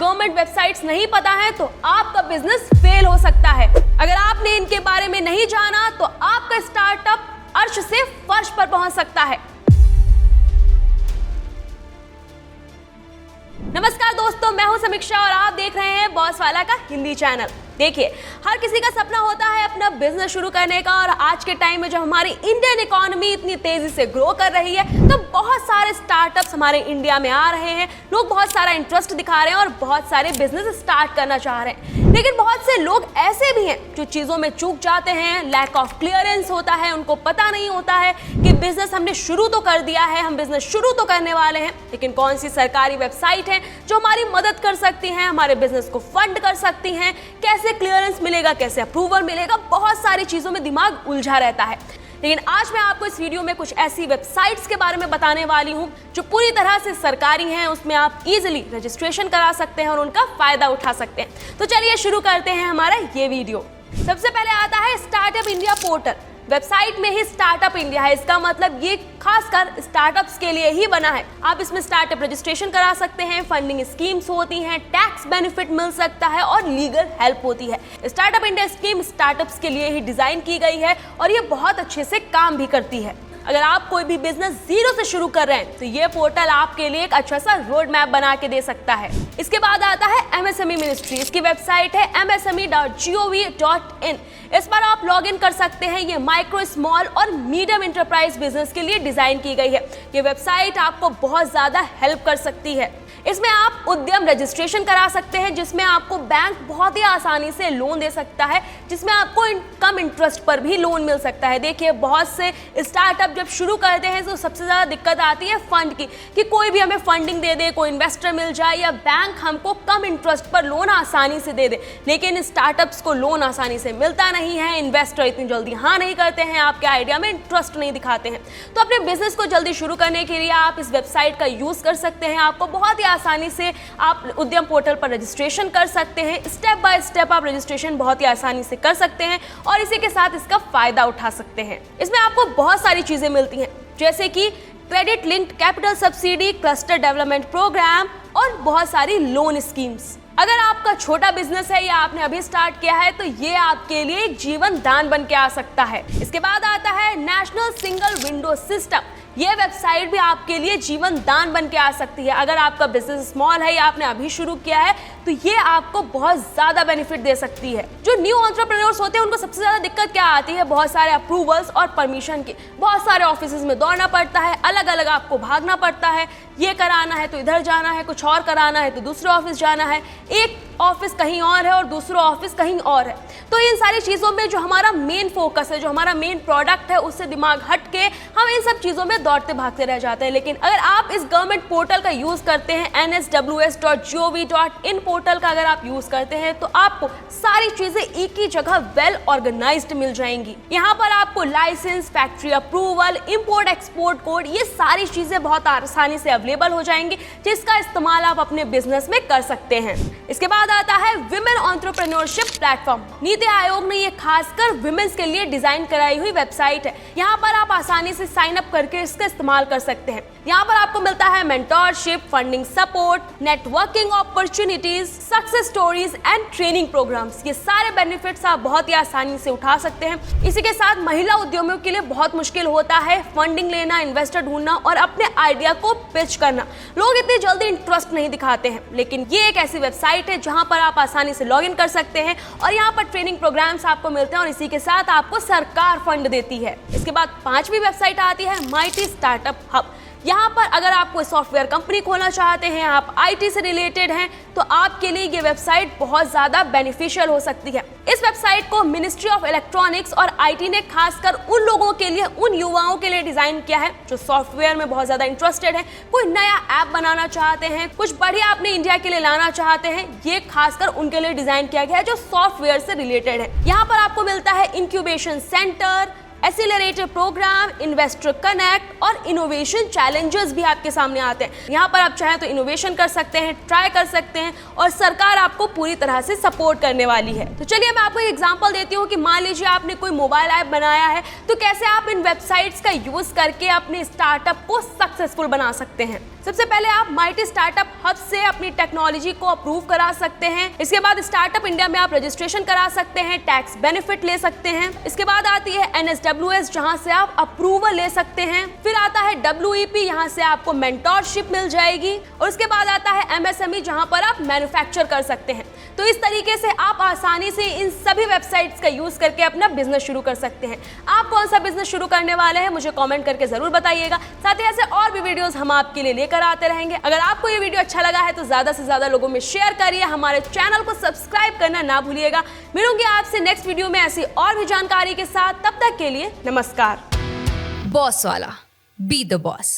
Government websites नहीं पता है तो आपका बिजनेस फेल हो सकता है। अगर आपने इनके बारे में नहीं जाना तो आपका स्टार्टअप अर्श से फर्श पर पहुंच सकता है। नमस्कार दोस्तों, मैं हूं समीक्षा और आप देख रहे हैं बॉस वाला का हिंदी चैनल। देखिए, हर किसी का सपना होता है अपना बिजनेस शुरू करने का, और आज के टाइम में जो हमारी इंडियन इकोनॉमी इतनी तेजी से ग्रो कर रही है तो बहुत सारे स्टार्टअप्स हमारे इंडिया में आ रहे हैं। लोग बहुत सारा इंटरेस्ट दिखा रहे हैं और बहुत सारे बिजनेस स्टार्ट करना चाह रहे हैं, लेकिन बहुत से लोग ऐसे भी हैं जो चीजों में चूक जाते हैं। लैक ऑफ क्लियरेंस होता है, उनको पता नहीं होता है कि बिजनेस हमने शुरू तो कर दिया है, हम बिजनेस शुरू तो करने वाले हैं, लेकिन कौन सी सरकारी वेबसाइट है जो हमारी मदद कर सकती हैं, हमारे बिजनेस को फंड कर सकती हैं, कैसे क्लियरेंस मिलेगा, कैसे अप्रूवल मिलेगा, बहुत सारी चीजों में दिमाग उलझा रहता है। लेकिन आज मैं आपको इस वीडियो में कुछ ऐसी वेबसाइट्स के बारे में बताने वाली हूं जो पूरी तरह से सरकारी हैं, उसमें आप इजीली रजिस्ट्रेशन करा सकते हैं और उनका फायदा उठा सकते हैं। तो चलिए शुरू करते हैं हमारा ये वीडियो। सबसे पहले आता है स्टार्टअप इंडिया पोर्टल। वेबसाइट में ही स्टार्टअप इंडिया है, इसका मतलब ये खासकर स्टार्टअप्स के लिए ही बना है। आप इसमें स्टार्टअप रजिस्ट्रेशन करा सकते हैं, फंडिंग स्कीम्स होती हैं, टैक्स बेनिफिट मिल सकता है और लीगल हेल्प होती है। स्टार्टअप इंडिया स्कीम स्टार्टअप्स के लिए ही डिजाइन की गई है और ये बहुत अच्छे से काम भी करती है। अगर आप कोई भी बिजनेस जीरो से शुरू कर रहे हैं तो ये पोर्टल आपके लिए एक अच्छा सा रोड मैप बना के दे सकता है। इसके बाद आता है एमएसएमई मिनिस्ट्री। इसकी वेबसाइट है msme.gov.in। इस पर आप लॉग इन कर सकते हैं। ये माइक्रो, स्मॉल और मीडियम एंटरप्राइज बिजनेस के लिए डिजाइन की गई है। ये वेबसाइट आपको बहुत ज्यादा हेल्प कर सकती है। इसमें आप उद्यम रजिस्ट्रेशन करा सकते हैं, जिसमें आपको बैंक बहुत ही आसानी से लोन दे सकता है, जिसमें आपको कम इंटरेस्ट पर भी लोन मिल सकता है। देखिए, बहुत से स्टार्टअप जब शुरू करते हैं तो सबसे ज़्यादा दिक्कत आती है फंड की, कि कोई भी हमें फंडिंग दे दे, कोई इन्वेस्टर मिल जाए या बैंक हमको कम इंटरेस्ट पर लोन आसानी से दे दे। लेकिन स्टार्टअप्स को लोन आसानी से मिलता नहीं है, इन्वेस्टर इतनी जल्दी हाँ नहीं करते हैं, आपके आइडिया में इंटरेस्ट नहीं दिखाते हैं। तो अपने बिजनेस को जल्दी शुरू करने के लिए आप इस वेबसाइट का यूज़ कर सकते हैं। आपको बहुत ही आसानी से आप उद्यम पोर्टल पर रजिस्ट्रेशन कर सकते हैं। स्टेप बाय स्टेप आप रजिस्ट्रेशन बहुत ही आसानी से कर सकते हैं और इसी के साथ इसका फायदा उठा सकते हैं। इसमें आपको बहुत सारी चीजें मिलती हैं, जैसे कि credit linked capital subsidy, cluster development program और बहुत सारी लोन स्कीम्स। अगर आपका छोटा बिजनेस है या आपने अभी स्टार्ट किया है तो ये आपके लिए एक जीवन दान बन के आ सकता है। इसके बाद आता है नेशनल सिंगल विंडो सिस्टम। ये वेबसाइट भी आपके लिए जीवन दान बन के आ सकती है। अगर आपका बिजनेस स्मॉल है या आपने अभी शुरू किया है तो ये आपको बहुत ज्यादा बेनिफिट दे सकती है। जो न्यू एंटरप्रेन्योर्स होते हैं उनको सबसे ज्यादा दिक्कत क्या आती है, बहुत सारे अप्रूवल्स और परमिशन की। बहुत सारे ऑफिसेज में दौड़ना पड़ता है, अलग अलग आपको भागना पड़ता है, ये कराना है तो इधर जाना है, कुछ और कराना है तो दूसरे ऑफिस जाना है, एक ऑफिस कहीं और है और दूसरा ऑफिस कहीं और है। तो इन सारी चीज़ों में जो हमारा मेन फोकस है, जो हमारा मेन प्रोडक्ट है, उससे दिमाग हट के हम इन सब चीज़ों में दौड़ते भागते रह जाते हैं। लेकिन अगर आप इस गवर्नमेंट पोर्टल का यूज़ करते हैं, nsws.gov.in पोर्टल का अगर आप यूज़ करते हैं तो आपको सारी चीज़ें एक ही जगह वेल ऑर्गेनाइज्ड मिल जाएंगी। यहाँ पर आपको license, factory approval, import export code, ये सारी चीज़ें बहुत आसानी से अवेलेबल हो जाएंगी, जिसका इस्तेमाल आप अपने बिजनेस में कर सकते हैं। इसके बाद आता है women entrepreneurship platform. NITI Aayog ने ये खासकर विमेन्स के लिए डिजाइन कराई हुई वेबसाइट है। यहाँ पर आप आसानी से साइन अप करके इसका इस्तेमाल कर सकते हैं। यहाँ पर आपको मिलता है mentorship, funding support, networking opportunities, success stories and training programs. ये सारे बेनिफिट्स आप बहुत ही आसानी से उठा सकते हैं। इसी के साथ महिला उद्यमियों के लिए बहुत मुश्किल होता है फंडिंग लेना, इन्वेस्टर ढूंढना और अपने आइडिया को पिच करना। लोग इतनी जल्दी इंटरेस्ट नहीं दिखाते हैं, लेकिन ये एक ऐसी वेबसाइट है जहाँ पर आप आसानी से लॉग इन कर सकते हैं और यहाँ पर ट्रेनिंग प्रोग्राम्स आपको मिलते हैं और इसी के साथ आपको सरकार फंड देती है। इसके बाद पांचवी वेबसाइट आती है माइटी स्टार्टअप हब। यहाँ पर अगर आप कोई सॉफ्टवेयर कंपनी खोलना चाहते हैं, आप आईटी से रिलेटेड हैं, तो आपके लिए ये वेबसाइट बहुत ज़्यादा बेनिफिशियल हो सकती है। इस वेबसाइट को मिनिस्ट्री ऑफ इलेक्ट्रॉनिक्स और आईटी ने खासकर उन लोगों के लिए, उन युवाओं के लिए डिज़ाइन किया है जो सॉफ्टवेयर में बहुत ज़्यादा इंटरेस्टेड हैं, कोई नया ऐप बनाना चाहते हैं, कुछ बढ़िया अपने इंडिया के लिए लाना चाहते हैं। ये खासकर उनके लिए डिज़ाइन किया गया है जो सॉफ्टवेयर से रिलेटेड है। यहाँ पर आपको मिलता है incubation centre, accelerator program, investor connect और इनोवेशन चैलेंजेस भी आपके सामने आते हैं। यहाँ पर आप चाहें तो इनोवेशन कर सकते हैं, ट्राई कर सकते हैं और सरकार आपको पूरी तरह से सपोर्ट करने वाली है। तो चलिए मैं आपको एक एग्जांपल देती हूँ कि मान लीजिए आपने कोई मोबाइल ऐप बनाया है, तो कैसे आप इन वेबसाइट्स का यूज करके अपने स्टार्टअप को सक्सेसफुल बना सकते हैं। सबसे पहले आप माइटी स्टार्टअप हब से अपनी टेक्नोलॉजी को अप्रूव करा सकते हैं। इसके बाद स्टार्टअप इंडिया में आप रजिस्ट्रेशन करा सकते हैं, टैक्स बेनिफिट ले सकते हैं। इसके बाद आती है NSWS, जहां से आप अप्रूवल ले सकते हैं। फिर आता है WEP, यहां से आपको मेंटोरशिप मिल जाएगी। और उसके बाद आता है MSME, जहां पर आप मैन्युफैक्चर कर सकते हैं। तो इस तरीके से आप आसानी से इन सभी वेबसाइट्स का यूज करके अपना बिजनेस शुरू कर सकते हैं। आप कौन सा बिजनेस शुरू करने वाले हैं मुझे कमेंट करके जरूर बताइएगा। साथ ही ऐसे और भी वीडियोस हम आपके लिए लेकर आते रहेंगे। अगर आपको ये वीडियो अच्छा लगा है तो ज्यादा से ज्यादा लोगों में शेयर करिए, हमारे चैनल को सब्सक्राइब करना ना भूलिएगा। मिलूंगी आपसे नेक्स्ट वीडियो में ऐसी और भी जानकारी के साथ। तब तक के लिए नमस्कार। बॉस वाला, बी द बॉस।